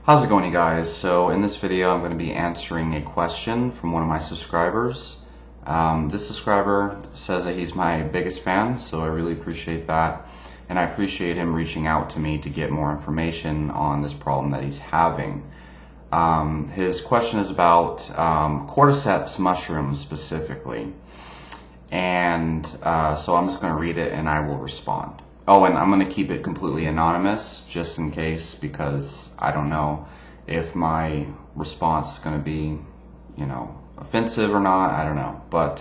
How's it going, you guys? So in this video I'm going to be answering a question from one of my subscribers. This subscriber says that he's my biggest fan, so I really appreciate that, and I appreciate him reaching out to me to get more information on this problem that he's having. His question is about cordyceps mushrooms specifically, and so I'm just going to read it and I will respond. Oh, and I'm going to keep it completely anonymous just in case, because I don't know if my response is going to be, offensive or not. I don't know, but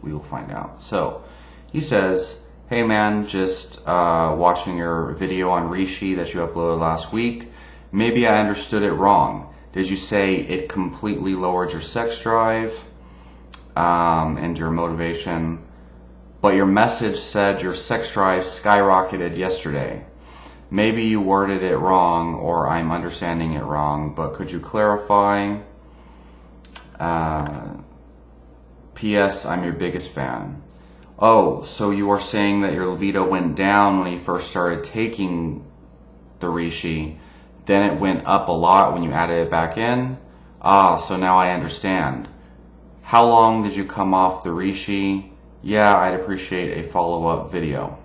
we will find out. So he says, "Hey man, just watching your video on Reishi that you uploaded last week. Maybe I understood it wrong. Did you say it completely lowered your sex drive and your motivation? But your message said your sex drive skyrocketed yesterday. Maybe you worded it wrong or I'm understanding it wrong, but could you clarify? P.S. I'm your biggest fan." Oh, so you are saying that your libido went down when you first started taking the Reishi, then it went up a lot when you added it back in? Ah, so now I understand. How long did you come off the Reishi? Yeah, I'd appreciate a follow-up video.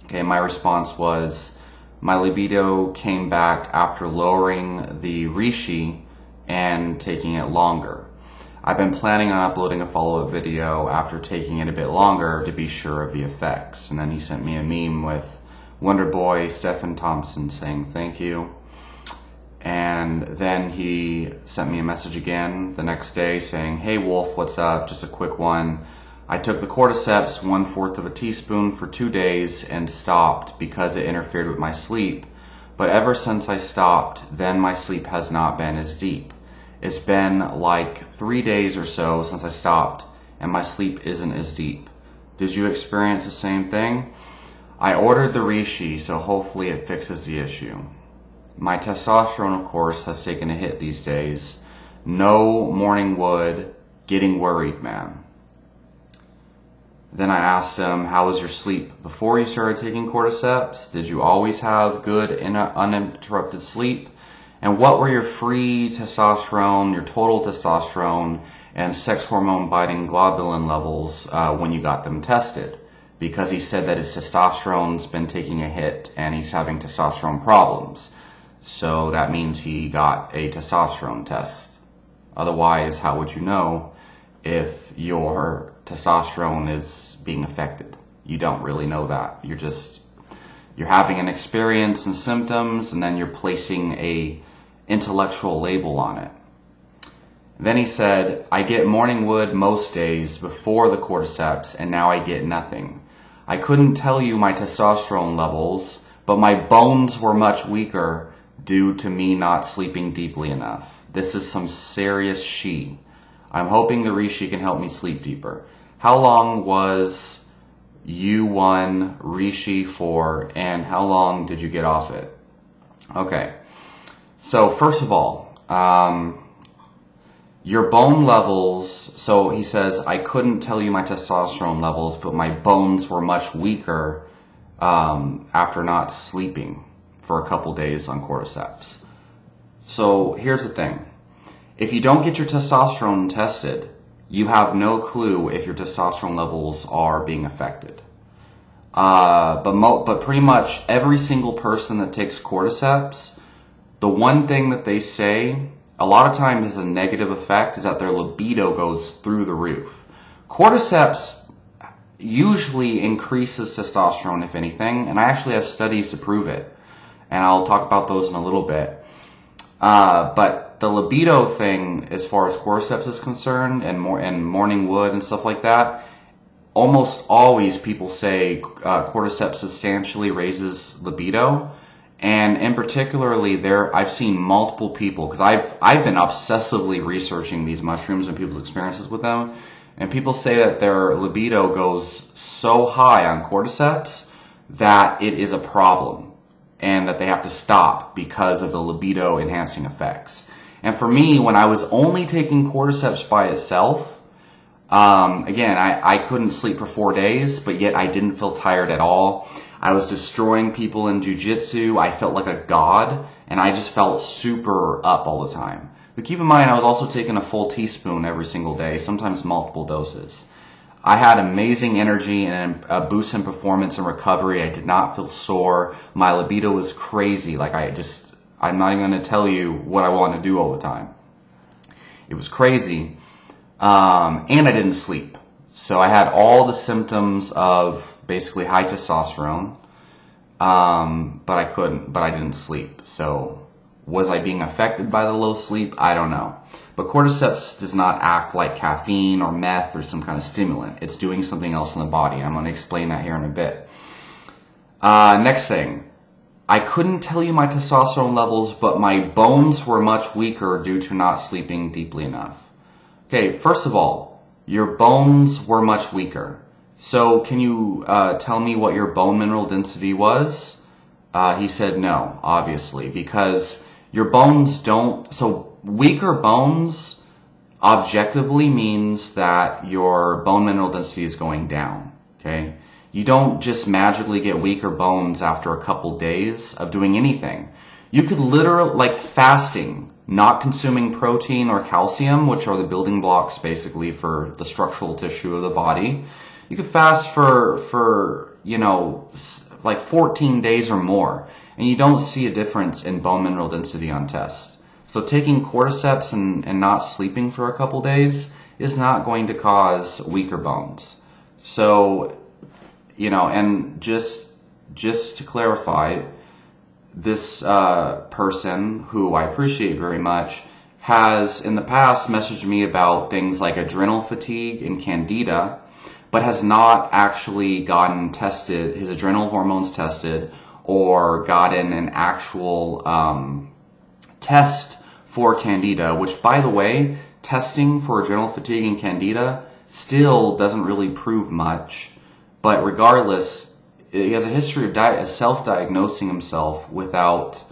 Okay, my response was, my libido came back after lowering the Reishi and taking it longer. I've been planning on uploading a follow-up video after taking it a bit longer to be sure of the effects. And then he sent me a meme with Wonder Boy Stephen Thompson saying thank you. And then he sent me a message again the next day saying, "Hey Wolf, what's up? Just a quick one. I took the cordyceps 1/4 of a teaspoon for 2 days and stopped because it interfered with my sleep. But ever since I stopped, then my sleep has not been as deep. It's been like 3 days or so since I stopped, and my sleep isn't as deep. Did you experience the same thing? I ordered the Reishi, so hopefully it fixes the issue. My testosterone, of course, has taken a hit these days. No morning wood, getting worried, man." Then I asked him, how was your sleep before you started taking cordyceps? Did you always have good uninterrupted sleep? And what were your free testosterone, your total testosterone, and sex hormone binding globulin levels when you got them tested? Because he said that his testosterone's been taking a hit and he's having testosterone problems. So that means he got a testosterone test. Otherwise, how would you know if your testosterone is being affected? You don't really know that. You're having an experience and symptoms, and then you're placing a intellectual label on it. Then he said, I get morning wood most days before the cordyceps, and now I get nothing. I couldn't tell you my testosterone levels, but my bones were much weaker due to me not sleeping deeply enough. This is some serious she. I'm hoping the Reishi can help me sleep deeper. How long was U1 Reishi for, and how long did you get off it? Okay, so first of all, your bone levels, so he says, I couldn't tell you my testosterone levels, but my bones were much weaker after not sleeping for a couple days on cordyceps. So here's the thing. If you don't get your testosterone tested, you have no clue if your testosterone levels are being affected. But pretty much every single person that takes cordyceps, the one thing that they say, a lot of times is a negative effect, is that their libido goes through the roof. Cordyceps usually increases testosterone, if anything, and I actually have studies to prove it. And I'll talk about those in a little bit. But the libido thing, as far as cordyceps is concerned, and morning wood and stuff like that, almost always people say cordyceps substantially raises libido. And in particularly, I've seen multiple people, because I've been obsessively researching these mushrooms and people's experiences with them, and people say that their libido goes so high on cordyceps that it is a problem, and that they have to stop because of the libido enhancing effects. And for me, when I was only taking cordyceps by itself, again, I couldn't sleep for 4 days, but yet I didn't feel tired at all. I was destroying people in jiu-jitsu. I felt like a god. and I just felt super up all the time. But keep in mind, I was also taking a full teaspoon every single day, sometimes multiple doses. I had amazing energy and a boost in performance and recovery. I did not feel sore. My libido was crazy. Like I'm not even going to tell you what I want to do all the time. It was crazy. And I didn't sleep. So I had all the symptoms of basically high testosterone. But I didn't sleep. So was I being affected by the low sleep? I don't know. But cordyceps does not act like caffeine or meth or some kind of stimulant. It's doing something else in the body. I'm going to explain that here in a bit. Next thing. I couldn't tell you my testosterone levels, but my bones were much weaker due to not sleeping deeply enough. Okay, first of all, your bones were much weaker. So can you tell me what your bone mineral density was? He said no, obviously, because your bones don't... So weaker bones objectively means that your bone mineral density is going down, okay? You don't just magically get weaker bones after a couple days of doing anything. You could literally, like fasting, not consuming protein or calcium, which are the building blocks basically for the structural tissue of the body. You could fast for like 14 days or more, and you don't see a difference in bone mineral density on test. So taking cordyceps and not sleeping for a couple days is not going to cause weaker bones. So, and just to clarify, this person, who I appreciate very much, has in the past messaged me about things like adrenal fatigue and candida, but has not actually gotten tested, his adrenal hormones tested, or gotten an actual test for candida, which, by the way, testing for adrenal fatigue and candida still doesn't really prove much. But regardless, he has a history of self-diagnosing himself without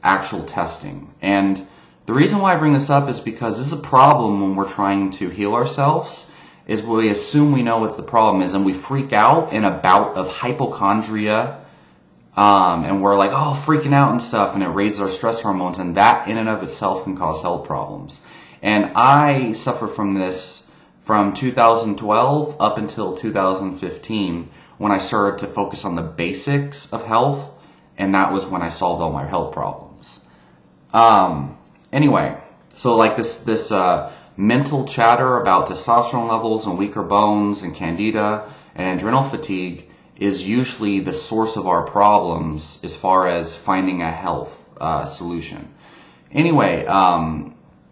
actual testing. And the reason why I bring this up is because this is a problem when we're trying to heal ourselves, is we assume we know what the problem is, and we freak out in a bout of hypochondria, and we're like, oh, freaking out and stuff, and it raises our stress hormones, and that in and of itself can cause health problems. And I suffer from this from 2012 up until 2015, when I started to focus on the basics of health, and that was when I solved all my health problems. Anyway, so like this mental chatter about testosterone levels and weaker bones and candida and adrenal fatigue is usually the source of our problems as far as finding a health solution. Anyway,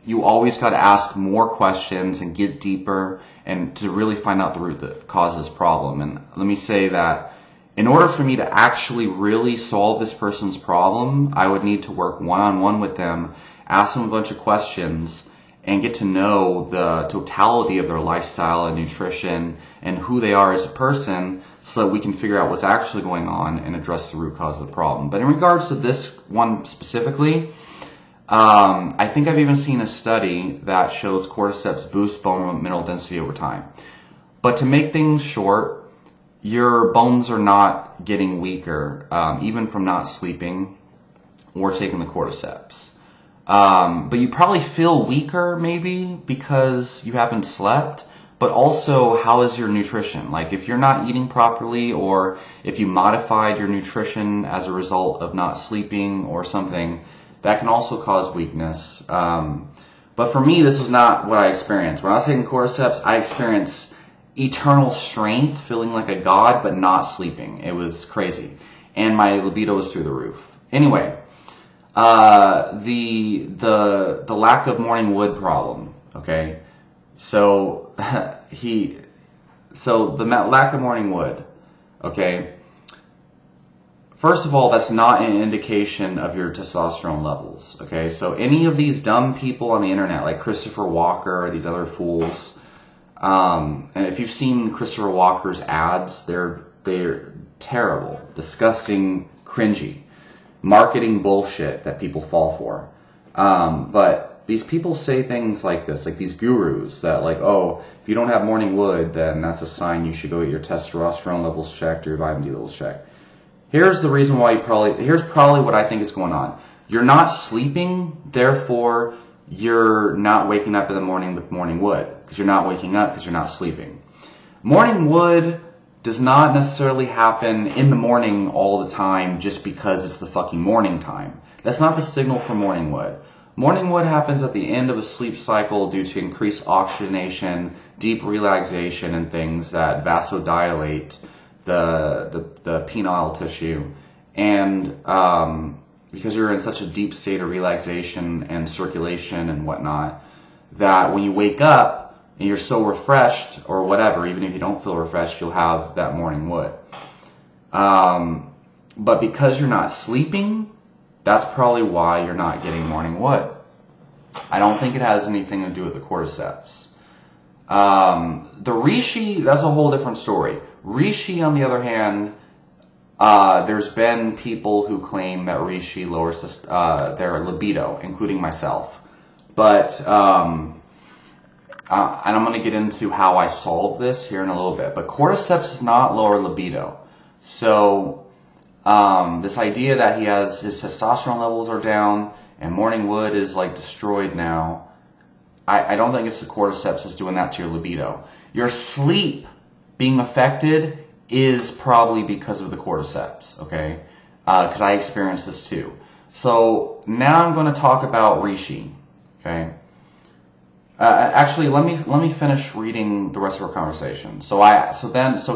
you always got to ask more questions and get deeper and to really find out the root that causes this problem. And let me say that in order for me to actually really solve this person's problem, I would need to work one-on-one with them, ask them a bunch of questions, and get to know the totality of their lifestyle and nutrition and who they are as a person, so that we can figure out what's actually going on and address the root cause of the problem. But in regards to this one specifically, I think I've even seen a study that shows cordyceps boost bone mineral density over time. But to make things short, your bones are not getting weaker, even from not sleeping or taking the cordyceps. But you probably feel weaker maybe because you haven't slept. But also, how is your nutrition? Like, if you're not eating properly, or if you modified your nutrition as a result of not sleeping or something, that can also cause weakness. But for me, this was not what I experienced. When I was taking cordyceps, I experienced eternal strength, feeling like a god, but not sleeping. It was crazy. And my libido was through the roof. Anyway, the lack of morning wood problem, okay? So the lack of morning wood, okay? First of all, that's not an indication of your testosterone levels, okay? So any of these dumb people on the internet, like Christopher Walker or these other fools, and if you've seen Christopher Walker's ads, they're terrible, disgusting, cringy, marketing bullshit that people fall for. But these people say things like this, like these gurus that like, oh, if you don't have morning wood, then that's a sign you should go get your testosterone levels checked or your vitamin D levels checked. Here's the reason why here's probably what I think is going on. You're not sleeping, therefore you're not waking up in the morning with morning wood, because you're not waking up because you're not sleeping. Morning wood does not necessarily happen in the morning all the time just because it's the fucking morning time. That's not the signal for morning wood. Morning wood happens at the end of a sleep cycle due to increased oxygenation, deep relaxation, and things that vasodilate the penile tissue. And because you're in such a deep state of relaxation and circulation and whatnot, that when you wake up and you're so refreshed or whatever, even if you don't feel refreshed, you'll have that morning wood. But because you're not sleeping, that's probably why you're not getting morning wood. I don't think it has anything to do with the cordyceps. The reishi, that's a whole different story. Reishi, on the other hand, there's been people who claim that reishi lowers their libido, including myself. But, and I'm going to get into how I solved this here in a little bit. But cordyceps does not lower libido. So, this idea that his testosterone levels are down and morning wood is like destroyed now, I don't think it's the cordyceps that's doing that to your libido. Your sleep being affected is probably because of the cordyceps, okay? Because I experienced this too. So now I'm going to talk about reishi, okay? Actually, let me finish reading the rest of our conversation. So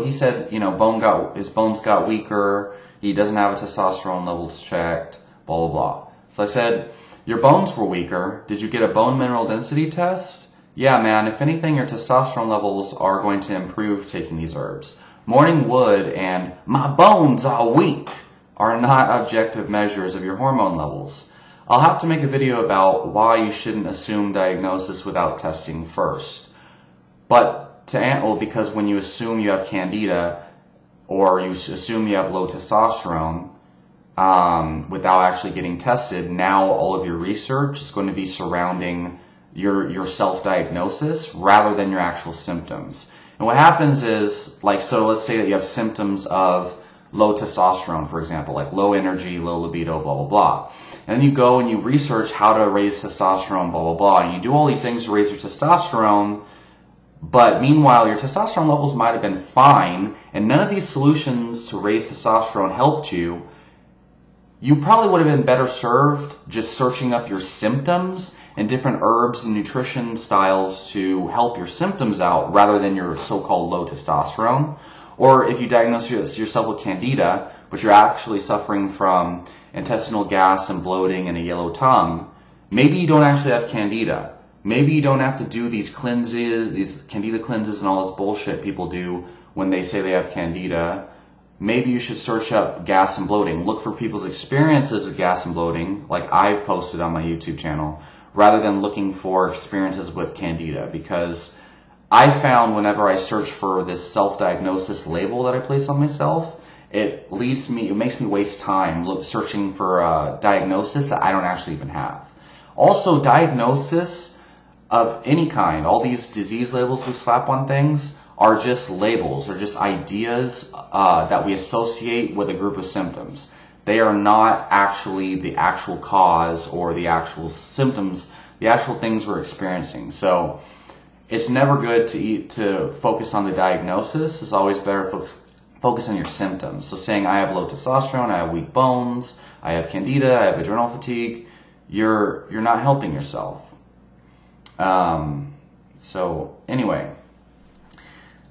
he said, you know, his bones got weaker. He doesn't have a testosterone levels checked. Blah blah blah. So I said, your bones were weaker. Did you get a bone mineral density test? Yeah, man. If anything, your testosterone levels are going to improve taking these herbs. Morning wood and my bones are weak are not objective measures of your hormone levels. I'll have to make a video about why you shouldn't assume diagnosis without testing first. But because when you assume you have candida or you assume you have low testosterone without actually getting tested, now all of your research is going to be surrounding your self-diagnosis rather than your actual symptoms. And what happens is, so let's say that you have symptoms of low testosterone, for example, like low energy, low libido, blah, blah, blah. And then you go and you research how to raise testosterone, blah, blah, blah. And you do all these things to raise your testosterone, but meanwhile, your testosterone levels might have been fine, and none of these solutions to raise testosterone helped you. You probably would have been better served just searching up your symptoms and different herbs and nutrition styles to help your symptoms out rather than your so-called low testosterone. Or if you diagnose yourself with candida, but you're actually suffering from intestinal gas and bloating and a yellow tongue, maybe you don't actually have candida. Maybe you don't have to do these cleanses, these candida cleanses and all this bullshit people do when they say they have candida. Maybe you should search up gas and bloating. Look for people's experiences with gas and bloating, like I've posted on my YouTube channel, rather than looking for experiences with candida. Because I found whenever I search for this self-diagnosis label that I place on myself, it makes me waste time searching for a diagnosis that I don't actually even have. Also, diagnosis of any kind, all these disease labels we slap on things, are just labels, or just ideas that we associate with a group of symptoms. They are not actually the actual cause or the actual symptoms, the actual things we're experiencing. So it's never good to focus on the diagnosis. It's always better to focus on your symptoms. So saying I have low testosterone, I have weak bones, I have candida, I have adrenal fatigue, you're not helping yourself. So anyway.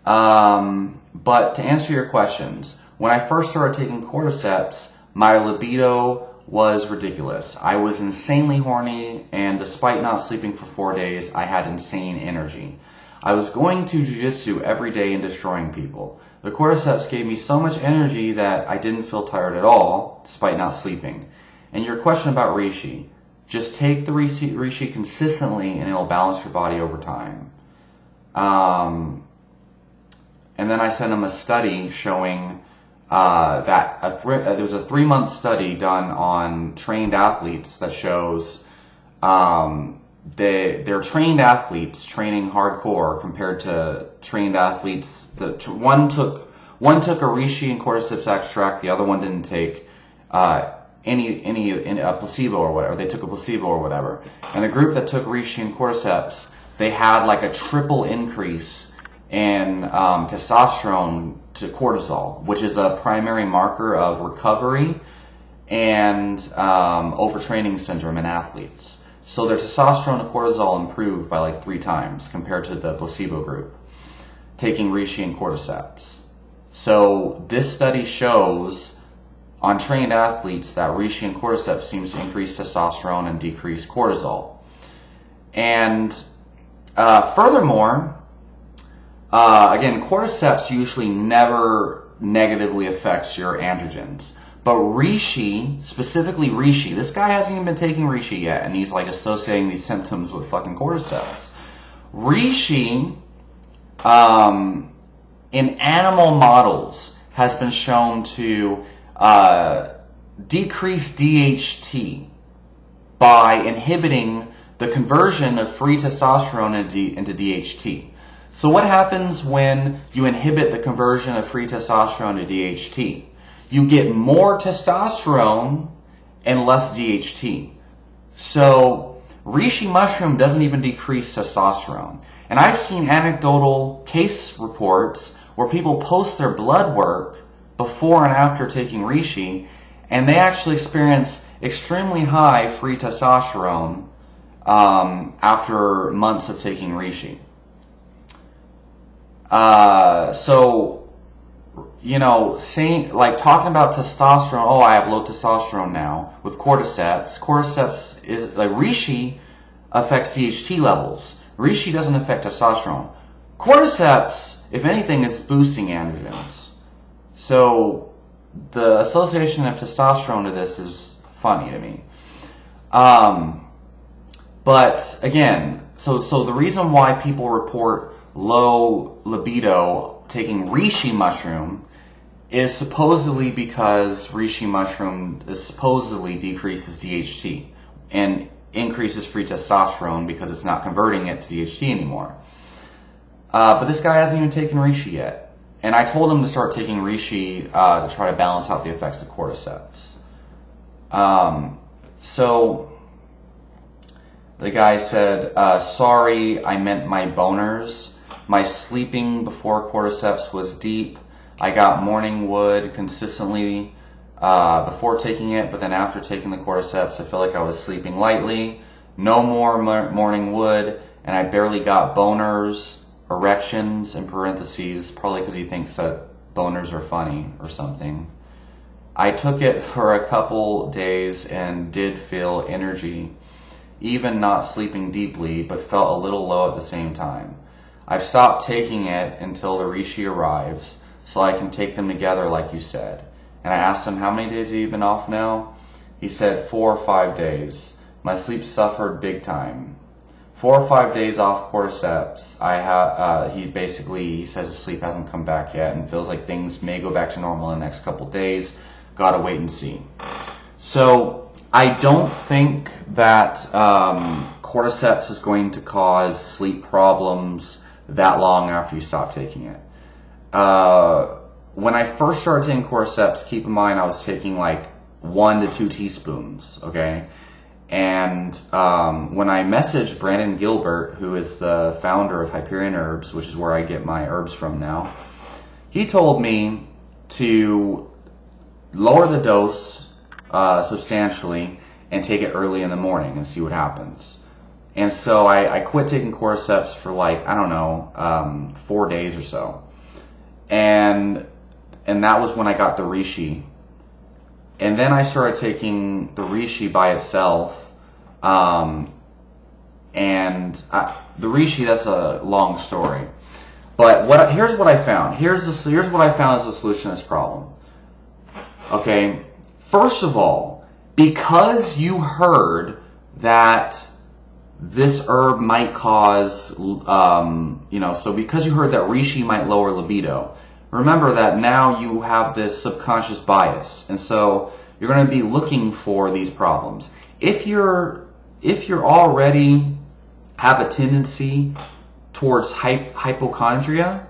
But to answer your questions, when I first started taking cordyceps, my libido was ridiculous. I was insanely horny, and despite not sleeping for 4 days, I had insane energy. I was going to jiu-jitsu every day and destroying people. The cordyceps gave me so much energy that I didn't feel tired at all, despite not sleeping. And your question about reishi, just take the reishi consistently and it'll balance your body over time. And then I sent him a study showing that there was a 3-month study done on trained athletes that shows they're trained athletes training hardcore compared to trained athletes. One took a reishi and cordyceps extract, the other one didn't take a placebo or whatever. They took a placebo or whatever. And the group that took reishi and cordyceps, they had like a triple increase in testosterone to cortisol, which is a primary marker of recovery and overtraining syndrome in athletes. So their testosterone to cortisol improved by like 3 times compared to the placebo group taking reishi and cordyceps. So this study shows on trained athletes that reishi and cordyceps seems to increase testosterone and decrease cortisol. And furthermore, again, cordyceps usually never negatively affects your androgens. But reishi, specifically reishi, this guy hasn't even been taking reishi yet, and he's like associating these symptoms with fucking cordyceps. Reishi, in animal models, has been shown to decrease DHT by inhibiting the conversion of free testosterone into DHT. So what happens when you inhibit the conversion of free testosterone to DHT? You get more testosterone and less DHT. So reishi mushroom doesn't even decrease testosterone. And I've seen anecdotal case reports where people post their blood work before and after taking reishi, and they actually experience extremely high free testosterone after months of taking reishi. So, you know, saying, like, talking about testosterone, oh, I have low testosterone now, with cordyceps. Cordyceps is, like, reishi affects DHT levels. Reishi doesn't affect testosterone. Cordyceps, if anything, is boosting androgens. So, the association of testosterone to this is funny to me. But, again, so the reason why people report low libido taking reishi mushroom is supposedly because reishi mushroom supposedly decreases DHT and increases free testosterone because it's not converting it to DHT anymore. But this guy hasn't even taken reishi yet. And I told him to start taking reishi to try to balance out the effects of cordyceps. So the guy said, sorry, I meant my boners. My sleeping before cordyceps was deep. I got morning wood consistently before taking it, but then after taking the cordyceps, I felt like I was sleeping lightly. No more morning wood, and I barely got boners, erections, in parentheses, probably because he thinks that boners are funny or something. I took it for a couple days and did feel energy, even not sleeping deeply, but felt a little low at the same time. I've stopped taking it until the reishi arrives, so I can take them together like you said. And I asked him, how many days have you been off now? He said 4 or 5 days. My sleep suffered big time. 4 or 5 days off cordyceps. He says his sleep hasn't come back yet and feels like things may go back to normal in the next couple days. Gotta wait and see. So I don't think that cordyceps is going to cause sleep problems that long after you stop taking it. When I first started taking cordyceps, keep in mind I was taking like 1 to 2 teaspoons, okay? And when I messaged Brandon Gilbert, who is the founder of Hyperion Herbs, which is where I get my herbs from now, he told me to lower the dose substantially and take it early in the morning and see what happens. And so I quit taking cordyceps for like, I don't know, 4 days or so. And that was when I got the reishi. And then I started taking the reishi by itself. The reishi, that's a long story. But here's what I found. Here's what I found as a solution to this problem. Okay, first of all, because you heard that this herb might cause, so because you heard that reishi might lower libido, remember that now you have this subconscious bias, and so you're going to be looking for these problems. If you're already have a tendency towards hypochondria,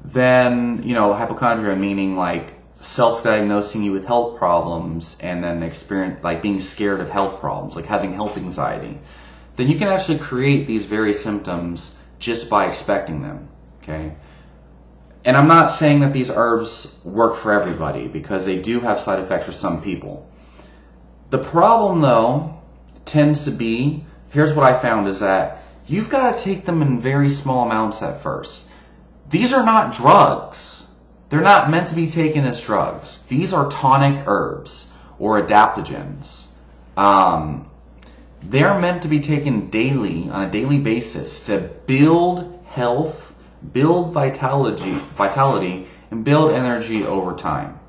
then, hypochondria meaning like self-diagnosing you with health problems and then experience like being scared of health problems, like having health anxiety, then you can actually create these very symptoms just by expecting them, okay? And I'm not saying that these herbs work for everybody, because they do have side effects for some people. The problem, though, tends to be, here's what I found, is that you've got to take them in very small amounts at first. These are not drugs. They're not meant to be taken as drugs. These are tonic herbs or adaptogens. They're meant to be taken daily, on a daily basis, to build health, build vitality, and build energy over time.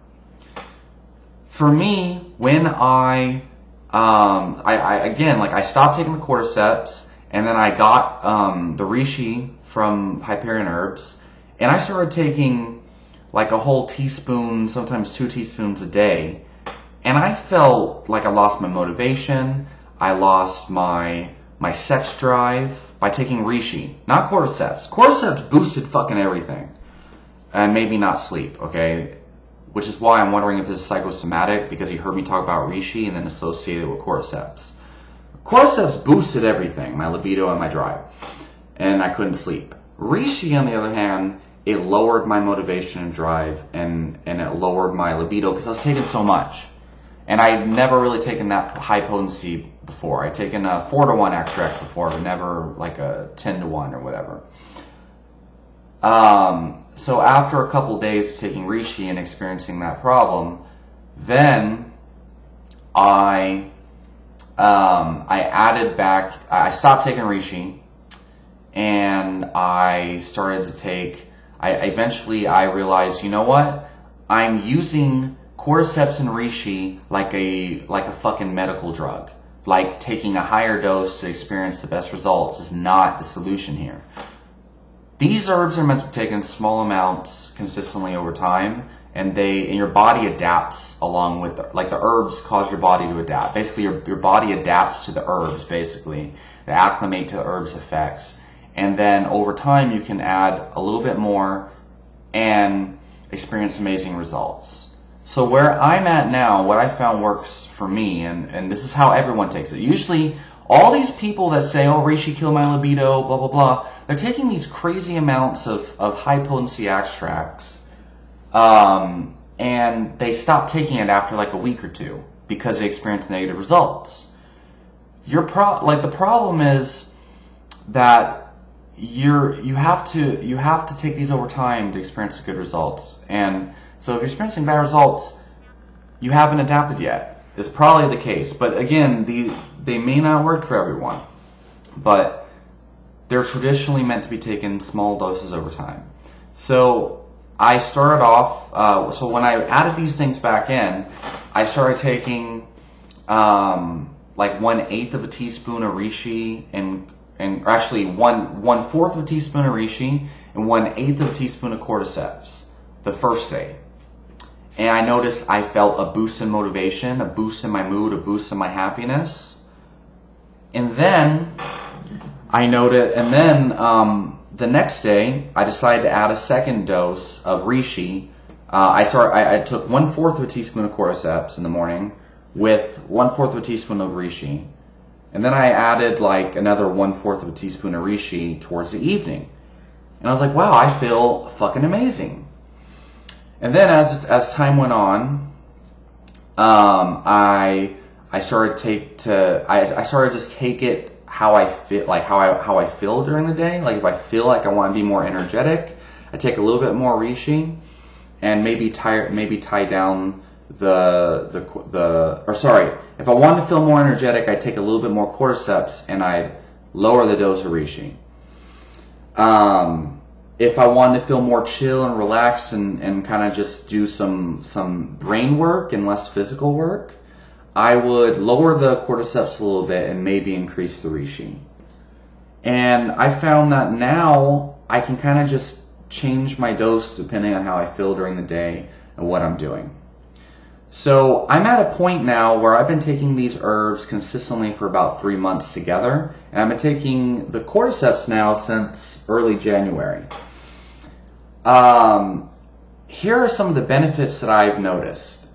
For me, when I stopped taking the cordyceps, and then I got the reishi from Hyperion Herbs, and I started taking like a whole teaspoon, sometimes 2 teaspoons a day, and I felt like I lost my motivation. I lost my sex drive by taking reishi, not cordyceps. Cordyceps boosted fucking everything, and made me not sleep, okay? Which is why I'm wondering if this is psychosomatic, because he heard me talk about reishi and then associated it with cordyceps. Cordyceps boosted everything, my libido and my drive, and I couldn't sleep. Reishi, on the other hand, it lowered my motivation and drive, and it lowered my libido because I was taking so much. And I'd never really taken that high potency before. I'd taken a 4-to-1 extract before, but never like a 10-to-1 or whatever. So after a couple days of taking reishi and experiencing that problem, then I added back, I stopped taking reishi, and I started to take, eventually I realized, you know what? I'm using cordyceps and reishi like a fucking medical drug. Like taking a higher dose to experience the best results is not the solution here. These herbs are meant to be taken in small amounts consistently over time, and your body adapts along with the herbs cause your body to adapt. Basically, your body adapts to the herbs, basically. They acclimate to the herbs' effects. And then over time, you can add a little bit more and experience amazing results. So where I'm at now, what I found works for me, and this is how everyone takes it. Usually, all these people that say, oh, reishi killed my libido, blah, blah, blah, they're taking these crazy amounts of high-potency extracts, and they stop taking it after like a week or two because they experience negative results. The problem is that you have to take these over time to experience good results. And so if you're experiencing bad results, you haven't adapted yet. It's probably the case. But again, they may not work for everyone. But they're traditionally meant to be taken in small doses over time. So I started off, so when I added these things back in, I started taking like 1/8 of a teaspoon of reishi and actually 1/4 of a teaspoon of reishi and 1/8 of a teaspoon of cordyceps the first day. And I noticed I felt a boost in motivation, a boost in my mood, a boost in my happiness. And then the next day, I decided to add a second dose of reishi. I took 1/4 of a teaspoon of cordyceps in the morning with 1/4 of a teaspoon of reishi. And then I added like another 1/4 of a teaspoon of reishi towards the evening. And I was like, wow, I feel fucking amazing. And then as time went on, I started to just take it how I feel, like how I feel during the day. Like if I feel like I want to be more energetic, I take a little bit more reishi, and maybe tie down if I want to feel more energetic, I take a little bit more cordyceps and I lower the dose of reishi. If I wanted to feel more chill and relaxed and kind of just do some brain work and less physical work, I would lower the cordyceps a little bit and maybe increase the reishi. And I found that now I can kind of just change my dose depending on how I feel during the day and what I'm doing. So I'm at a point now where I've been taking these herbs consistently for about 3 months together, and I've been taking the cordyceps now since early January. here are some of the benefits that I've noticed.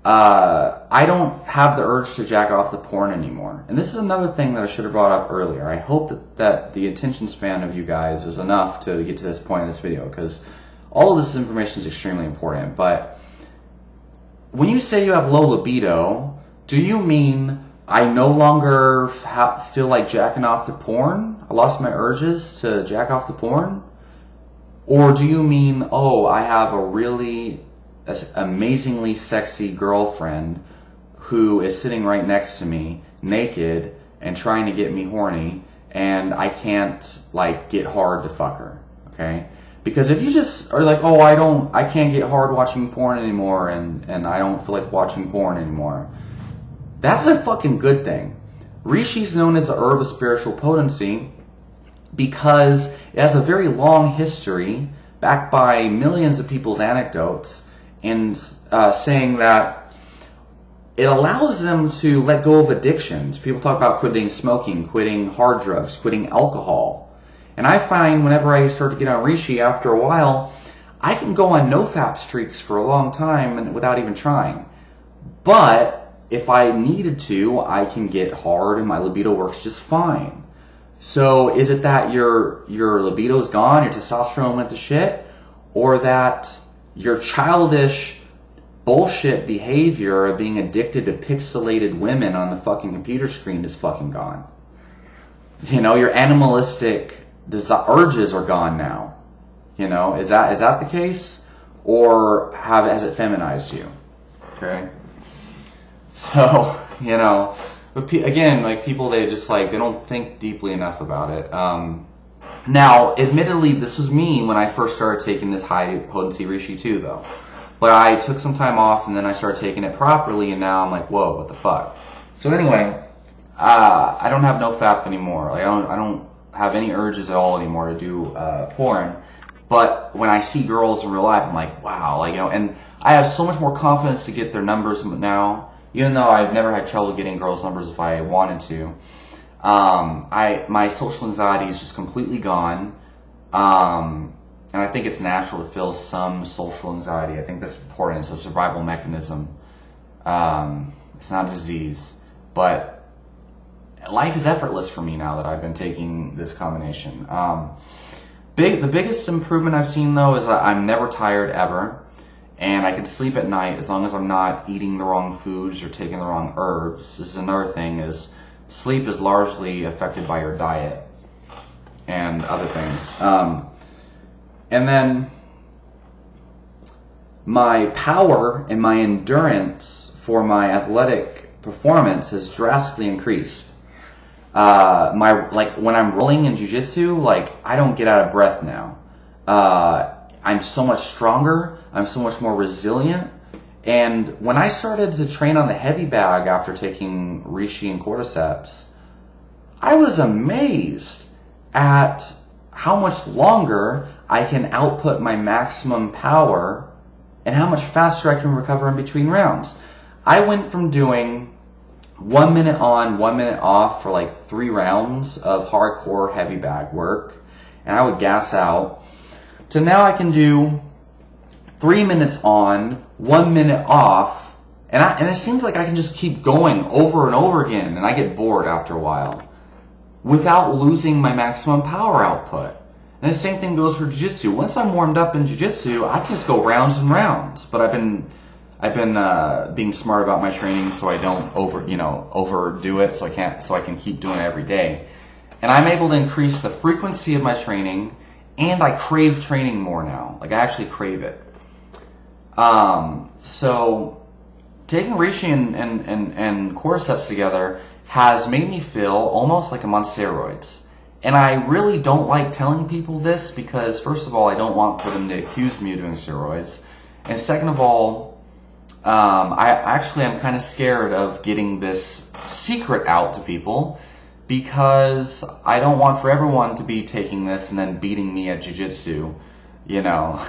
I don't have the urge to jack off the porn anymore. And this is another thing that I should have brought up earlier. I hope that the attention span of you guys is enough to get to this point in this video, because all of this information is extremely important. But when you say you have low libido, do you mean I no longer feel like jacking off to porn? I lost my urges to jack off to porn? Or do you mean, oh, I have a really amazingly sexy girlfriend who is sitting right next to me, naked, and trying to get me horny, and I can't, like, get hard to fuck her, okay? Because if you just are like, oh, I can't get hard watching porn anymore, and I don't feel like watching porn anymore, that's a fucking good thing. Reishi is known as a herb of spiritual potency because it has a very long history, backed by millions of people's anecdotes, in saying that it allows them to let go of addictions. People talk about quitting smoking, quitting hard drugs, quitting alcohol. And I find whenever I start to get on Reishi, after a while, I can go on no-fap streaks for a long time without even trying. But if I needed to, I can get hard and my libido works just fine. So is it that your libido's gone, your testosterone went to shit, or that your childish bullshit behavior of being addicted to pixelated women on the fucking computer screen is fucking gone? You know, your animalistic urges are gone now. You know, is that the case? Or has it feminized you? Okay. So, you know, but again, like, people, they just, like, they don't think deeply enough about it. Now, admittedly, this was me when I first started taking this high-potency Reishi too, though. But I took some time off, and then I started taking it properly, and now I'm like, whoa, what the fuck? So anyway, I don't have no fap anymore. Like, I don't have any urges at all anymore to do porn. But when I see girls in real life, I'm like, wow, like, you know, and I have so much more confidence to get their numbers now, even though I've never had trouble getting girls' numbers if I wanted to. My social anxiety is just completely gone, and I think it's natural to feel some social anxiety. I think that's important. It's a survival mechanism. It's not a disease, but life is effortless for me now that I've been taking this combination. The biggest improvement I've seen, though, is I'm never tired ever, and I can sleep at night as long as I'm not eating the wrong foods or taking the wrong herbs. This is another thing, is sleep is largely affected by your diet and other things. And then my power and my endurance for my athletic performance has drastically increased. When I'm rolling in jiu-jitsu, like, I don't get out of breath now. I'm so much stronger. I'm so much more resilient. And when I started to train on the heavy bag after taking Reishi and Cordyceps, I was amazed at how much longer I can output my maximum power and how much faster I can recover in between rounds. I went from doing 1 minute on, 1 minute off for like 3 rounds of hardcore heavy bag work, and I would gas out, to now I can do 3 minutes on, 1 minute off, and it seems like I can just keep going over and over again, and I get bored after a while, without losing my maximum power output. And the same thing goes for jiu-jitsu. Once I'm warmed up in jiu-jitsu, I can just go rounds and rounds. But I've been being smart about my training so I don't overdo it, so I can keep doing it every day. And I'm able to increase the frequency of my training, and I crave training more now. Like, I actually crave it. So taking Reishi and Cordyceps together has made me feel almost like I'm on steroids. And I really don't like telling people this because, first of all, I don't want for them to accuse me of doing steroids. And second of all, I'm kind of scared of getting this secret out to people because I don't want for everyone to be taking this and then beating me at jiu-jitsu, you know.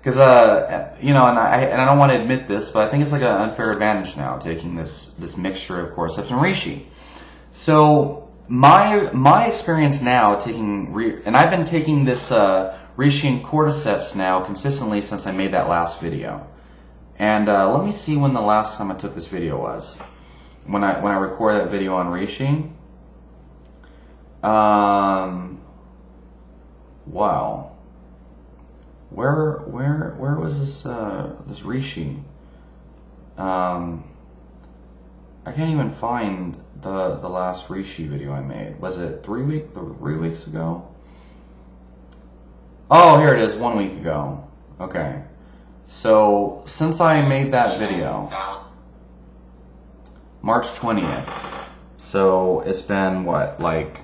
Because, and I don't want to admit this, but I think it's like an unfair advantage now, taking this mixture of Cordyceps and Reishi. So my experience now taking, and I've been taking this reishi and cordyceps now consistently since I made that last video. And let me see when the last time I took this video was. When I recorded that video on reishi. Wow. Where was this this reishi? I can't even find the last reishi video I made. Was it 3 weeks ago? Oh, here it is, 1 week ago. Okay. So, since I made that video, March 20th, so it's been what, like,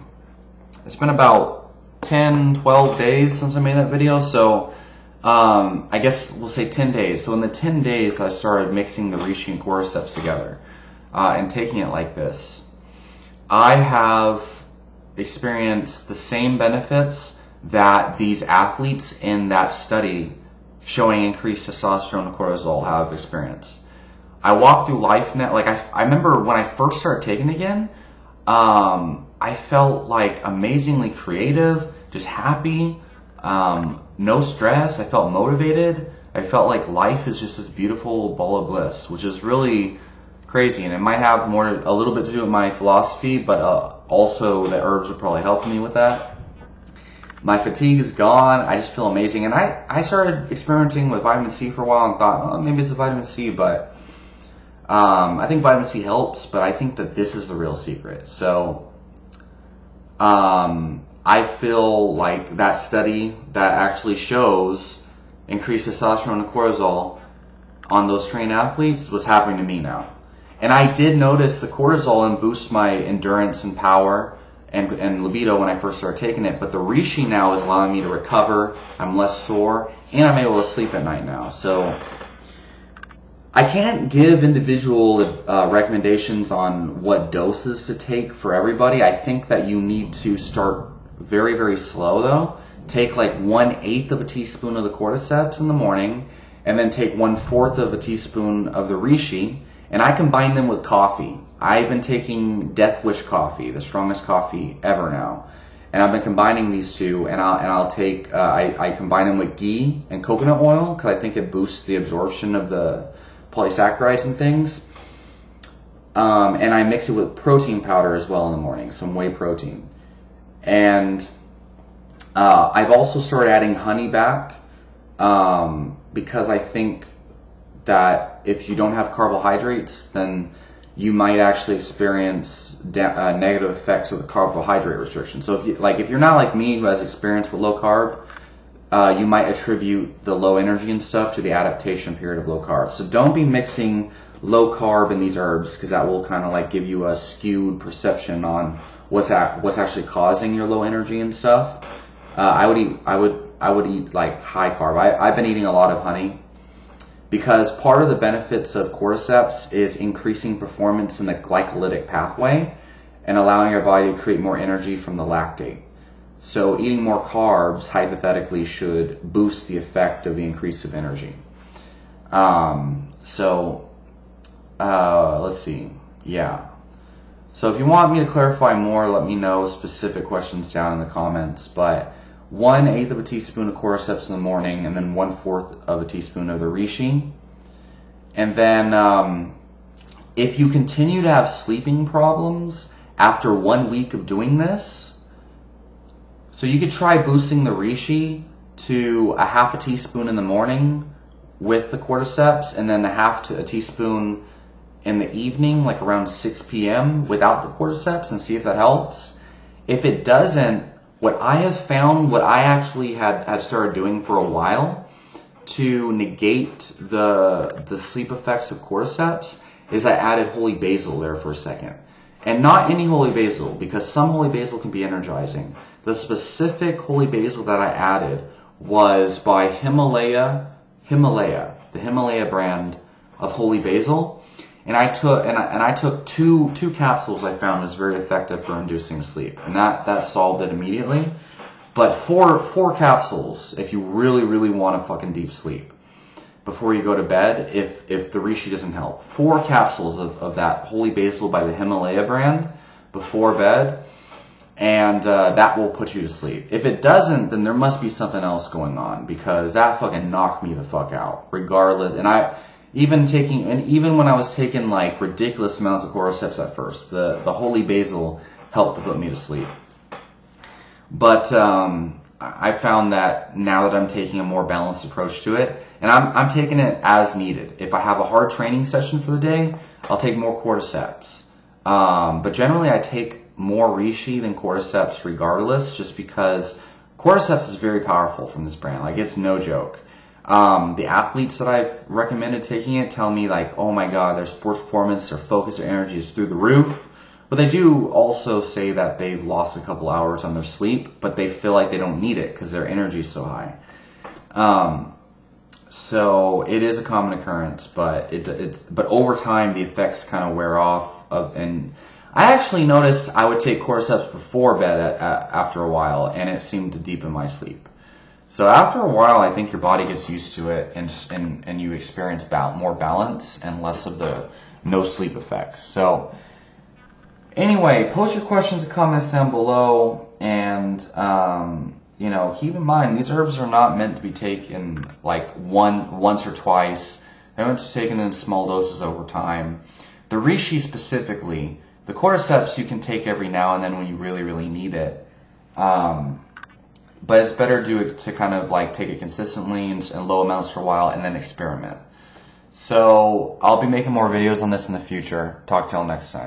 it's been about 10, 12 days since I made that video, so I guess we'll say 10 days. So in the 10 days, I started mixing the reishi and cordyceps together and taking it like this. I have experienced the same benefits that these athletes in that study showing increased testosterone and cortisol have experienced. I walked through life now, like I remember when I first started taking it again, I felt like amazingly creative, just happy, no stress. I felt motivated. I felt like life is just this beautiful ball of bliss, which is really crazy. And it might have a little bit to do with my philosophy, but also the herbs are probably helping me with that. My fatigue is gone. I just feel amazing. And I started experimenting with vitamin C for a while and thought, oh, maybe it's a vitamin C, but I think vitamin C helps, but I think that this is the real secret. So I feel like that study that actually shows increased testosterone and cortisol on those trained athletes was happening to me now. And I did notice the cortisol and boost my endurance and power and libido when I first started taking it, but the reishi now is allowing me to recover. I'm less sore, and I'm able to sleep at night now. So I can't give individual recommendations on what doses to take for everybody. I think that you need to start very, very slow though. Take like 1/8 of a teaspoon of the cordyceps in the morning, and then take 1/4 of a teaspoon of the reishi, and I combine them with coffee. I've been taking Death Wish coffee, the strongest coffee ever now, and I've been combining these two. And I'll take I combine them with ghee and coconut oil because I think it boosts the absorption of the polysaccharides and things. And I mix it with protein powder as well in the morning, some whey protein. And I've also started adding honey back because I think that if you don't have carbohydrates, then you might actually experience negative effects of the carbohydrate restriction. So if you're not like me who has experience with low carb, you might attribute the low energy and stuff to the adaptation period of low carb. So don't be mixing low carb in these herbs because that will kind of like give you a skewed perception on what's actually causing your low energy and stuff. I would eat like high carb. I've been eating a lot of honey because part of the benefits of cordyceps is increasing performance in the glycolytic pathway and allowing your body to create more energy from the lactate. So eating more carbs, hypothetically, should boost the effect of the increase of energy. Let's see. Yeah. So if you want me to clarify more, let me know specific questions down in the comments. But 1/8 of a teaspoon of cordyceps in the morning, and then 1/4 of a teaspoon of the reishi. And then if you continue to have sleeping problems after 1 week of doing this, so you could try boosting the reishi to a 1/2 teaspoon in the morning with the cordyceps, and then a teaspoon in the evening, like around 6 p.m. without the cordyceps, and see if that helps. If it doesn't, what I have found, what I actually had started doing for a while to negate the sleep effects of cordyceps is I added holy basil there for a second. And not any holy basil, because some holy basil can be energizing. The specific holy basil that I added was by Himalaya, the Himalaya brand of holy basil. And I took two capsules I found was very effective for inducing sleep, and that solved it immediately. But four capsules if you really want a fucking deep sleep before you go to bed. If the reishi doesn't help, 4 capsules of that holy basil by the Himalaya brand before bed, and that will put you to sleep. If it doesn't, then there must be something else going on, because that fucking knocked me the fuck out, regardless. And even when I was taking like ridiculous amounts of cordyceps at first, the holy basil helped to put me to sleep. But I found that now that I'm taking a more balanced approach to it, and I'm taking it as needed. If I have a hard training session for the day, I'll take more cordyceps. But generally I take more reishi than cordyceps regardless, just because cordyceps is very powerful from this brand. Like, it's no joke. The athletes that I've recommended taking it tell me like, oh my god, their sports performance, their focus, their energy is through the roof. But they do also say that they've lost a couple hours on their sleep, but they feel like they don't need it because their energy is so high. So it is a common occurrence, but but over time the effects kind of wear off. And I actually noticed I would take cordyceps before bed after a while, and it seemed to deepen my sleep. So after a while, I think your body gets used to it, and you experience more balance and less of the no sleep effects. So anyway, post your questions and comments down below, and keep in mind, these herbs are not meant to be taken like once or twice. They're meant to be taken in small doses over time. The reishi specifically, the cordyceps you can take every now and then when you really, really need it. But it's better to kind of like take it consistently in low amounts for a while and then experiment. So I'll be making more videos on this in the future. Talk till next time.